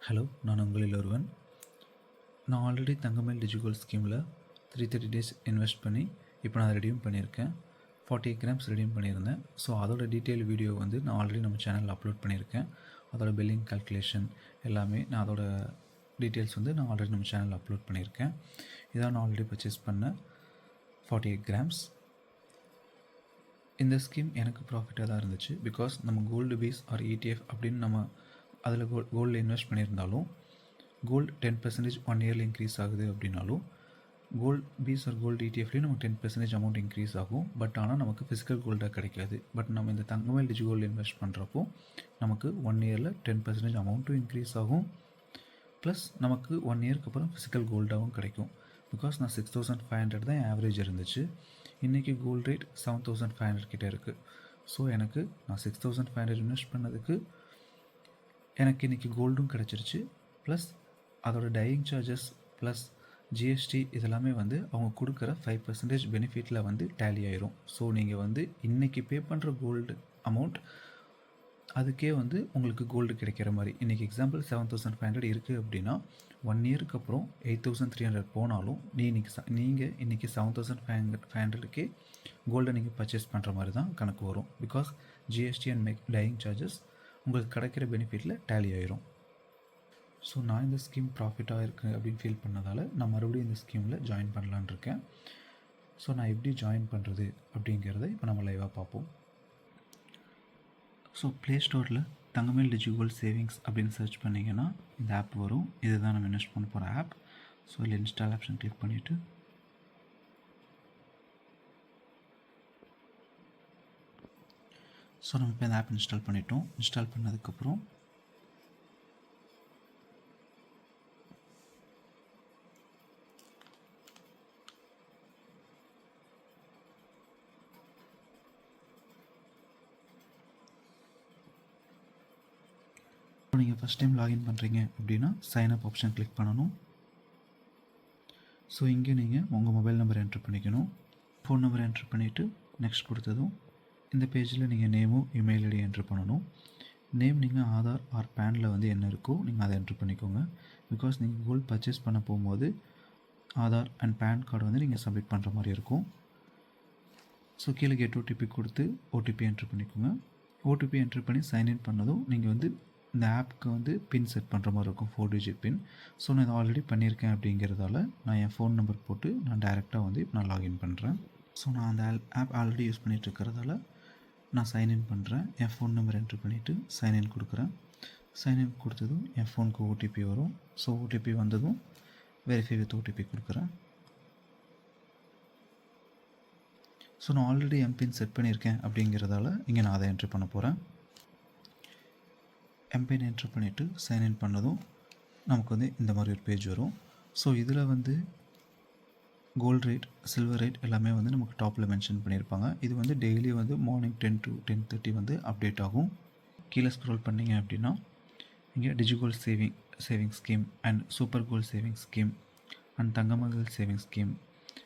Hello, நான் உங்களில் ஒருவன். நான் ஆல்ரெடி தங்கமயில் டிஜிகோல்ட் ஸ்கீமில் 330 டேஸ் இன்வெஸ்ட் பண்ணி இப்போ நான் ரெடீம் பண்ணியிருக்கேன். 48 கிராம்ஸ் ரெடீம் பண்ணியிருந்தேன். ஸோ அதோட டீட்டெயில் வீடியோ வந்து நான் ஆல்ரெடி நம்ம சேனலில் அப்லோட் பண்ணியிருக்கேன். அதோட பில்லிங் கால்குலேஷன் எல்லாமே நான் அதோட டீட்டெயில்ஸ் வந்து நான் ஆல்ரெடி நம்ம சேனலில் அப்லோட் பண்ணியிருக்கேன். இதான் நான் ஆல்ரெடி பர்ச்சேஸ் பண்ண 48 கிராம்ஸ். இந்த ஸ்கீம் எனக்கு ப்ராஃபிட்டாக தான் இருந்துச்சு. பிகாஸ் நம்ம கோல்டு பேஸ் ஆர் ETF அப்படின்னு நம்ம அதில் கோல்டில் இன்வெஸ்ட் பண்ணியிருந்தாலும் கோல்டு 10% 1 இயரில் இன்க்ரீஸ் ஆகுது அப்படின்னாலும் கோல்டு பீஸ் ஆர் கோல்டு ETFலேயும் நமக்கு 10% அமௌண்ட் இன்க்ரீஸ் ஆகும். பட் ஆனால் நமக்கு ஃபிசிக்கல் கோல்டாக கிடைக்காது. பட் நம்ம இந்த தங்கமயில் டிஜிகோல்டு இன்வெஸ்ட் பண்ணுறப்போ நமக்கு 1 இயரில் 10% அமௌண்ட்டும் இன்க்ரீஸ் ஆகும். ப்ளஸ் நமக்கு 1 இயருக்கு அப்புறம் ஃபிசிக்கல் கோல்டாகவும் கிடைக்கும். பிகாஸ் நான் 6500 தான் ஆவரேஜ் இருந்துச்சு. இன்றைக்கி கோல்டு ரேட் 7500 கிட்டே இருக்குது. ஸோ எனக்கு நான் 6500 இன்வெஸ்ட் பண்ணதுக்கு எனக்கு இன்றைக்கி கோல்டும் கிடச்சிருச்சு. ப்ளஸ் அதோட டையிங் சார்ஜஸ் ப்ளஸ் ஜிஎஸ்டி இதெல்லாமே வந்து அவங்க கொடுக்குற 5% பெனிஃபிட்டில் வந்து டேலி ஆயிரும். ஸோ நீங்கள் வந்து இன்றைக்கி பே பண்ணுற கோல்டு அமௌண்ட் அதுக்கே வந்து உங்களுக்கு கோல்டு கிடைக்கிற மாதிரி. இன்றைக்கி எக்ஸாம்பிள் 7500 இருக்குது அப்படின்னா 1 இயருக்கு அப்புறம் 8300 போனாலும் நீங்கள் இன்றைக்கி 7500க்கே கோல்டை நீங்கள் பர்ச்சேஸ் பண்ணுற மாதிரி தான் கணக்கு வரும். Because GST and dying charges உங்களுக்கு கிடைக்கிற பெனிஃபிட்டில் டேலி ஆயிரும். ஸோ நான் இந்த ஸ்கீம் ப்ராஃபிட்டாக இருக்குது அப்படின்னு ஃபீல் பண்ணதால் நான் மறுபடியும் இந்த ஸ்கீமில் ஜாயின் பண்ணலான்னு இருக்கேன். ஸோ நான் எப்படி ஜாயின் பண்ணுறது அப்படிங்கிறத இப்போ நம்ம லைவாக பார்ப்போம். ஸோ ப்ளே ஸ்டோரில் தங்கமயில் டிஜிகோல்ட் சேவிங்ஸ் அப்படின்னு சர்ச் பண்ணிங்கன்னா இந்த ஆப் வரும். இதுதான் நம்ம இன்வெஸ்ட் பண்ண போகிற ஆப். ஸோ இதில் இன்ஸ்டால் ஆப்ஷன் கிளிக் பண்ணிவிட்டு ஸோ நம்ம இப்போ இந்த ஆப் இன்ஸ்டால் பண்ணிட்டோம். இன்ஸ்டால் பண்ணதுக்கப்புறம் நீங்கள் ஃபஸ்ட் டைம் லாகின் பண்ணுறீங்க அப்படின்னா சைன் அப் ஆப்ஷன் கிளிக் பண்ணணும். ஸோ இங்கே நீங்கள் உங்கள் மொபைல் நம்பர் என்ட்ரு பண்ணிக்கணும். ஃபோன் நம்பர் என்ட்ரு பண்ணிவிட்டு நெக்ஸ்ட் கொடுத்ததும் இந்த பேஜில் நீங்கள் நேமும் இமெயில் ஐடி என்ட்ரு பண்ணணும். நேம் நீங்கள் ஆதார் ஆர் பேனில் வந்து என்ன இருக்கோ நீங்கள் அதை என்ட்ரு பண்ணிக்கோங்க. பிகாஸ் நீங்கள் கோல்டு பர்ச்சேஸ் பண்ண போகும்போது ஆதார் அண்ட் பேன் கார்டு வந்து நீங்கள் சப்மிட் பண்ணுற மாதிரி இருக்கும். ஸோ கீழே கெட் ஓடிபி கொடுத்து ஓடிபி என்ட்ரு பண்ணிக்கோங்க. ஓடிபி என்ட்ரு பண்ணி சைன்இன் பண்ணதும் நீங்கள் வந்து இந்த ஆப்புக்கு வந்து பின் செட் பண்ணுற மாதிரி இருக்கும், 4 டிஜிட் பின். ஸோ நான் இதை ஆல்ரெடி பண்ணியிருக்கேன் அப்படிங்கிறதால நான் என் ஃபோன் நம்பர் போட்டு நான் டைரெக்டாக வந்து இப்போ நான் லாகின் பண்ணுறேன். ஸோ நான் அந்த ஆப் ஆல்ரெடி யூஸ் பண்ணிகிட்டு இருக்கிறதால நான் சைன்இன் பண்ணுறேன். என் ஃபோன் நம்பர் என்ட்ரு பண்ணிவிட்டு சைன்இன் கொடுக்குறேன். சைன்இன் கொடுத்ததும் என் ஃபோனுக்கு ஓடிபி வரும். ஸோ ஓடிபி வந்ததும் வெரிஃபை வித் ஓடிபி கொடுக்குறேன். ஸோ நான் ஆல்ரெடி எம்பின் செட் பண்ணியிருக்கேன் அப்படிங்கிறதால இங்கே நான் அதை என்ட்ரு பண்ண போகிறேன். எம்பின் என்ட்ரு பண்ணிவிட்டு சைன்இன் பண்ணதும் நமக்கு வந்து இந்த மாதிரி ஒரு பேஜ் வரும். ஸோ இதில் வந்து கோல்டு ரேட், சில்வர் ரேட் எல்லாமே வந்து நமக்கு டாப்பில் மென்ஷன் பண்ணியிருப்பாங்க. இது வந்து டெய்லி வந்து மார்னிங் 10 to 10:30 வந்து அப்டேட் ஆகும். கீழே ஸ்க்ரோல் பண்ணிங்க அப்படின்னா இங்கே DigiGold saving scheme and super gold saving scheme and Thangamayil saving scheme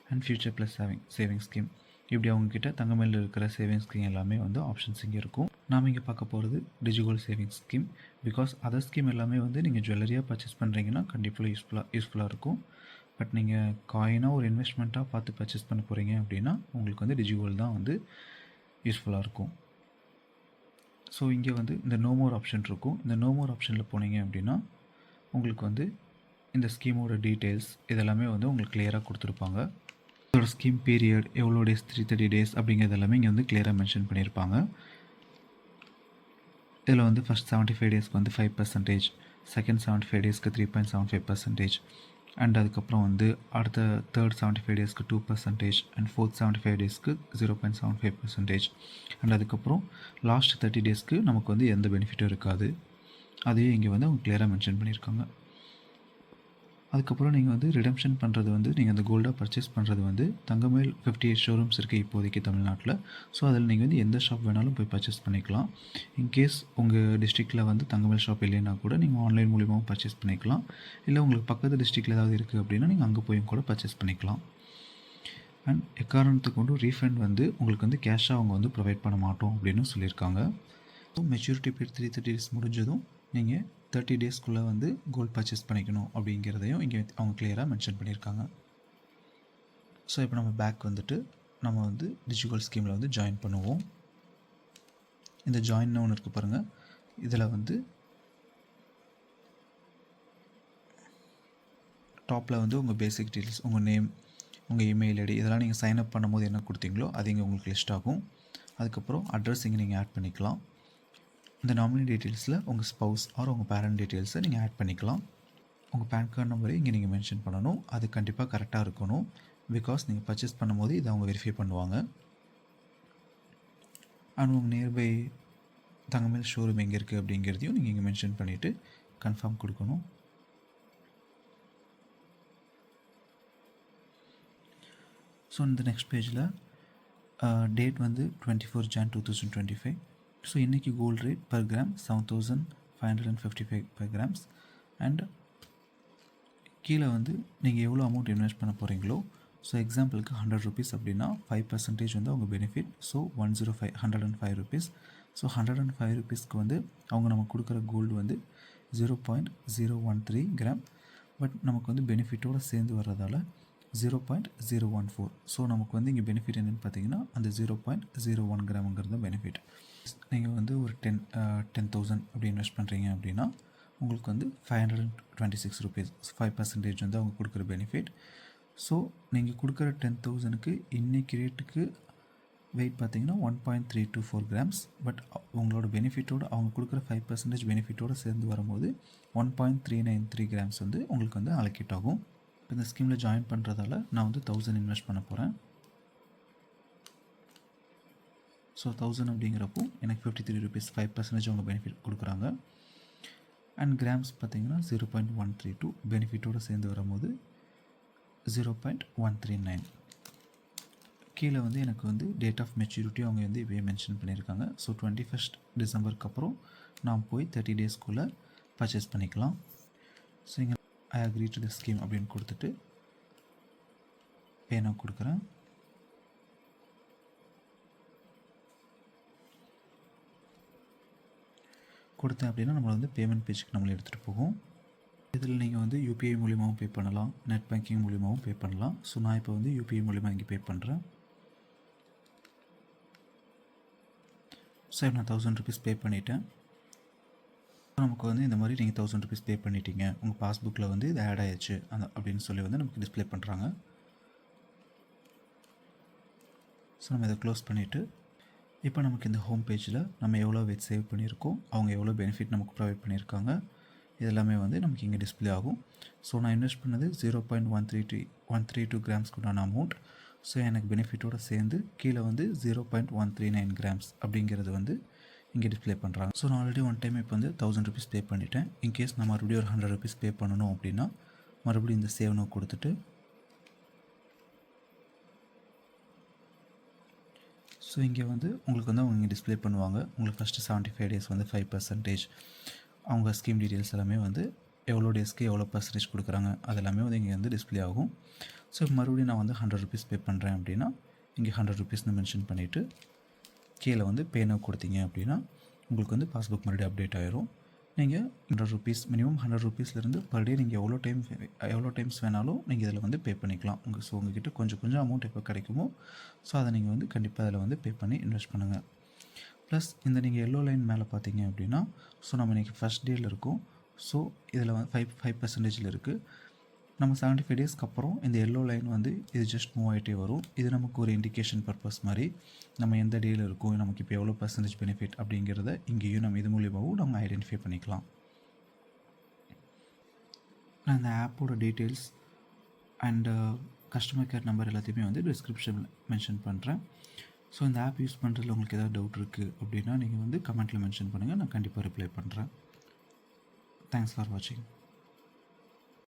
and future plus saving scheme இப்படி அவங்கக்கிட்ட தங்கமயில் இருக்கிற சேவிங்ஸ் ஸ்கீம் எல்லாமே வந்து ஆப்ஷன்ஸ் இங்கே இருக்கும். நாம் இங்கே பார்க்க போகிறது DigiGold savings scheme. Because other scheme எல்லாமே வந்து நீங்கள் ஜுவல்லரியாக பர்ச்சேஸ் பண்ணுறீங்கன்னா கண்டிப்பாக யூஸ்ஃபுல்லாக இருக்கும். பட் நீங்கள் காயினாக ஒரு இன்வெஸ்ட்மெண்ட்டாக பார்த்து பர்ச்சேஸ் பண்ண போகிறீங்க அப்படின்னா உங்களுக்கு வந்து டிஜிகோல்ட் தான் வந்து யூஸ்ஃபுல்லாக இருக்கும். ஸோ இங்கே வந்து இந்த நோ மோர் ஆப்ஷன் இருக்கும். இந்த நோ மோர் ஆப்ஷனில் போனீங்க அப்படின்னா உங்களுக்கு வந்து இந்த ஸ்கீமோட டீட்டெயில்ஸ் இதெல்லாமே வந்து உங்களுக்கு கிளியராக கொடுத்துருப்பாங்க. இதோட ஸ்கீம் பீரியட் எவ்வளோ டேஸ், 330 டேஸ் அப்படிங்கிறது எல்லாமே இங்கே வந்து கிளியராக மென்ஷன் பண்ணியிருப்பாங்க. இதில் வந்து ஃபஸ்ட் 75 டேஸ்க்கு வந்து 5%, செகண்ட் 75 டேஸ்க்கு 3.75%, அண்ட் அதுக்கப்புறம் வந்து அடுத்த தேர்ட் 75 டேஸ்க்கு 2% அண்ட் ஃபோர்த் 75 டேஸ்க்கு 0.75%, அண்ட் அதுக்கப்புறம் லாஸ்ட் 30 டேஸ்க்கு நமக்கு வந்து எந்த பெனிஃபிட்டும் இருக்காது. அதையும் இங்கே வந்து அவங்க கிளியராக மென்ஷன் பண்ணியிருக்காங்க. அதுக்கப்புறம் நீங்கள் வந்து ரிடம்ஷன் பண்ணுறது வந்து நீங்கள் அந்த கோல்டாக பர்ச்சேஸ் பண்ணுறது வந்து தங்கமயில் 58 ஷோரூம்ஸ் இருக்குது இப்போதைக்கு தமிழ்நாட்டில். ஸோ அதில் நீங்கள் வந்து எந்த ஷாப் வேணாலும் போய் பர்ச்சேஸ் பண்ணிக்கலாம். இன்கேஸ் உங்கள் டிஸ்ட்ரிக்டில் வந்து தங்கமயில் ஷாப் இல்லைன்னா கூட நீங்கள் ஆன்லைன் மூலியமாகவும் பர்ச்சேஸ் பண்ணிக்கலாம். இல்லை உங்களுக்கு பக்கத்து டிஸ்ட்ரிக்டில் ஏதாவது இருக்குது அப்படின்னா நீங்கள் அங்கே போயும் கூட பர்ச்சேஸ் பண்ணிக்கலாம். அண்ட் எக்காரணத்துக்கு கொண்டு ரீஃபண்ட் வந்து உங்களுக்கு வந்து கேஷாக அவங்க வந்து ப்ரொவைட் பண்ண மாட்டோம் அப்படின்னு சொல்லியிருக்காங்க. ஸோ மெச்சூரிட்டி பீரியட் 330 டேஸ் முடிஞ்சதும் நீங்கள் 30 டேஸ்க்குள்ளே வந்து கோல்டு பர்ச்சேஸ் பண்ணிக்கணும் அப்படிங்கிறதையும் இங்கே அவங்க கிளியராக மென்ஷன் பண்ணியிருக்காங்க. ஸோ இப்போ நம்ம பேக் வந்துட்டு நம்ம வந்து டிஜிகோல்ட் ஸ்கீமில் வந்து ஜாயின் பண்ணுவோம். இந்த ஜாயின்னு ஒன்று இருக்குது பாருங்கள். இதில் வந்து டாப்பில் வந்து உங்கள் பேசிக் டீட்டெயில்ஸ், உங்கள் நேம், உங்கள் இமெயில் ஐடி இதெல்லாம் நீங்கள் சைன் அப் பண்ணும்போது என்ன கொடுத்தீங்களோ அது இங்கே உங்களுக்கு லிஸ்ட் ஆகும். அதுக்கப்புறம் அட்ரஸ் இங்கே நீங்கள் ஆட் பண்ணிக்கலாம். இந்த நாமினி டீட்டெயில்ஸில் உங்கள் ஸ்பவுஸ் ஆர் உங்கள் பேரண்ட் டீட்டெயில்ஸை நீங்கள் ஆட் பண்ணிக்கலாம். உங்கள் பேன் கார்டு நம்பரை இங்கே நீங்கள் மென்ஷன் பண்ணணும். அது கண்டிப்பாக கரெக்டாக இருக்கணும். பிகாஸ் நீங்கள் பர்ச்சேஸ் பண்ணும்போது இதை அவங்க வெரிஃபை பண்ணுவாங்க. அண்ட் உங்கள் நியர்பை தங்கமேல் ஷோரூம் எங்கே இருக்குது அப்படிங்கிறதையும் நீங்கள் இங்கே மென்ஷன் பண்ணிவிட்டு கன்ஃபார்ம் கொடுக்கணும். ஸோ இந்த நெக்ஸ்ட் பேஜில் டேட் வந்து 24 Jan 2025. ஸோ இன்றைக்கி gold rate per gram 7555 per grams. And கீழே வந்து நீங்கள் எவ்வளோ அமௌண்ட் இன்வெஸ்ட் பண்ண போகிறீங்களோ, ஸோ எக்ஸாம்பிளுக்கு 100 rupees அப்படின்னா 5% வந்து அவங்க பெனிஃபிட். So 105 rupees. ஸோ 105 rupeesக்கு வந்து அவங்க நமக்கு கொடுக்குற கோல்டு வந்து 0.013 கிராம். பட் நமக்கு வந்து பெனிஃபிட்டோடு சேர்ந்து வர்றதால 0.014. ஸோ நமக்கு வந்து இங்கே பெனிஃபிட் என்னென்னு பார்த்தீங்கன்னா அந்த 0.01 கிராமுங்கிறது பெனிஃபிட். நீங்கள் வந்து ஒரு 10,000 அப்படி இன்வெஸ்ட் பண்ணுறீங்க அப்படின்னா உங்களுக்கு வந்து 526 rupees 5% வந்து அவங்க கொடுக்குற பெனிஃபிட். ஸோ நீங்கள் கொடுக்குற 10,000க்கு இன்றைக்கி ரேட்டுக்கு வெயிட் பார்த்தீங்கன்னா 1.324 grams. பட் உங்களோட பெனிஃபிட்டோடு அவங்க கொடுக்குற 5% பெனிஃபிட்டோடு சேர்ந்து வரும்போது 1.393 grams வந்து உங்களுக்கு வந்து அலோகேட் ஆகும். இந்த ஸ்கீமில் ஜாயின் பண்ணுறதால நான் வந்து 1000 இன்வெஸ்ட் பண்ண போகிறேன். ஸோ 1000 அப்படிங்கிறப்போ எனக்கு 53 rupees 5% அவங்க பெனிஃபிட் கொடுக்குறாங்க. அண்ட் கிராம்ஸ் பார்த்திங்கன்னா 0.132 பெனிஃபிட்டோடு சேர்ந்து வரும்போது 0.139. கீழே வந்து எனக்கு வந்து டேட் ஆஃப் மெச்சூரிட்டி அவங்க வந்து இப்போயே மென்ஷன் பண்ணியிருக்காங்க. ஸோ 21 Decemberக்கு அப்புறம் நான் போய் 30 டேஸ்க்குள்ளே பர்ச்சேஸ் பண்ணிக்கலாம். ஸோ இங்கே I agree to the scheme அப்படின்னு கொடுத்துட்டு பே நான் கொடுக்குறேன். கொடுத்தேன் அப்படின்னா நம்மளை வந்து பேமெண்ட் பேஜுக்கு நம்மளை எடுத்துகிட்டு போகும். இதில் நீங்கள் வந்து யூபிஐ மூலியமாகவும் பே பண்ணலாம், நெட் பேங்கிங் மூலியமாகவும் பே பண்ணலாம். ஸோ நான் இப்போ வந்து யூபிஐ மூலிமா இங்கே பே பண்ணுறேன். ஸோ நான் 1000 rupees பே பண்ணிட்டேன். நமக்கு வந்து இந்த மாதிரி நீங்கள் 1000 rupees பே பண்ணிட்டீங்க, உங்கள் பாஸ்புக்கில் வந்து இது ஆட் ஆயிடுச்சு அப்படின்னு சொல்லி வந்து நமக்கு டிஸ்பிளே பண்ணுறாங்க. ஸோ நம்ம இதை க்ளோஸ் பண்ணிவிட்டு இப்போ நமக்கு இந்த ஹோம் பேஜில் நம்ம எவ்வளோ வெயிட் சேவ் பண்ணியிருக்கோம், அவங்க எவ்வளோ பெனிஃபிட் நமக்கு ப்ரொவைட் பண்ணியிருக்காங்க, இதெல்லாமே வந்து நமக்கு இங்கே டிஸ்பிளே ஆகும். ஸோ நான் இன்வெஸ்ட் பண்ணது 0.132 கிராம்ஸ்க்குண்டான அமௌண்ட். ஸோ எனக்கு பெனிஃபிட்டோடு சேர்ந்து கீழே வந்து 0.139 grams அப்படிங்கிறது வந்து இங்கே டிஸ்பிளே பண்ணுறாங்க. ஸோ நான் ஆல்ரெடி ஒன் டைம் இப்போ வந்து 1000 rupees பே பண்ணிட்டேன். இன்கேஸ் நான் மறுபடியும் ஒரு 100 rupees பே பண்ணணும் அப்படின்னா மறுபடியும் இந்த சேவ் நோ கொடுத்துட்டு ஸோ இங்கே வந்து உங்களுக்கு வந்து அவங்க டிஸ்பிளே பண்ணுவாங்க. உங்களுக்கு ஃபஸ்ட்டு 75 days வந்து 5% அவங்க ஸ்கீம் டீட்டெயில்ஸ் எல்லாமே வந்து எவ்வளோ டேஸ்க்கு எவ்வளோ பர்சன்டேஜ் கொடுக்குறாங்க அதெல்லாமே வந்து இங்கே வந்து டிஸ்பிளே ஆகும். ஸோ மறுபடியும் நான் வந்து 100 rupees பே பண்ணுறேன் அப்படின்னா இங்கே 100 rupeesனு மென்ஷன் பண்ணிவிட்டு கீழே வந்து பே நவ் கொடுத்தீங்க அப்படின்னா உங்களுக்கு வந்து பாஸ்புக் மறுபடியும் அப்டேட் ஆகிரும். நீங்கள் 100 rupees மினிமம் 100 rupeesலேருந்து பர் டே நீங்கள் எவ்வளோ டைம்ஸ் வேணாலும் நீங்கள் இதில் வந்து பே பண்ணிக்கலாம். ஸோ உங்கள்கிட்ட கொஞ்சம் அமௌண்ட் எப்போ கிடைக்குமோ ஸோ அதை நீங்கள் வந்து கண்டிப்பாக அதில் வந்து பே பண்ணி இன்வெஸ்ட் பண்ணுங்கள். ப்ளஸ் இந்த நீங்கள் எல்லோ லைன் மேலே பார்த்தீங்க அப்படின்னா ஸோ நம்ம இன்றைக்கி ஃபஸ்ட் டேயில் இருக்கோம். ஸோ இதில் வந்து 5% இருக்குது. நம்ம 75 daysக்கு அப்புறம் இந்த எல்லோ லைன் வந்து இது ஜஸ்ட் மூவ் ஆகிட்டே வரும். இது நமக்கு ஒரு இண்டிகேஷன் பர்பஸ் மாதிரி நம்ம எந்த டேயில் இருக்கோம், நமக்கு இப்போ எவ்வளோ பர்சன்டேஜ் பெனிஃபிட் அப்படிங்கிறத இங்கேயும் நம்ம இது மூலியமாகவும் நம்ம ஐடென்டிஃபை பண்ணிக்கலாம். நான் இந்த ஆப்போட details and customer care number எல்லாத்தையுமே வந்து டிஸ்கிரிப்ஷனில் மென்ஷன் பண்ணுறேன். ஸோ இந்த ஆப் யூஸ் பண்ணுறதுல உங்களுக்கு ஏதாவது டவுட் இருக்குது அப்படின்னா நீங்கள் வந்து கமெண்ட்டில் மென்ஷன் பண்ணுங்கள், நான் கண்டிப்பாக ரிப்ளை பண்ணுறேன். தேங்க்ஸ் ஃபார் வாட்சிங்.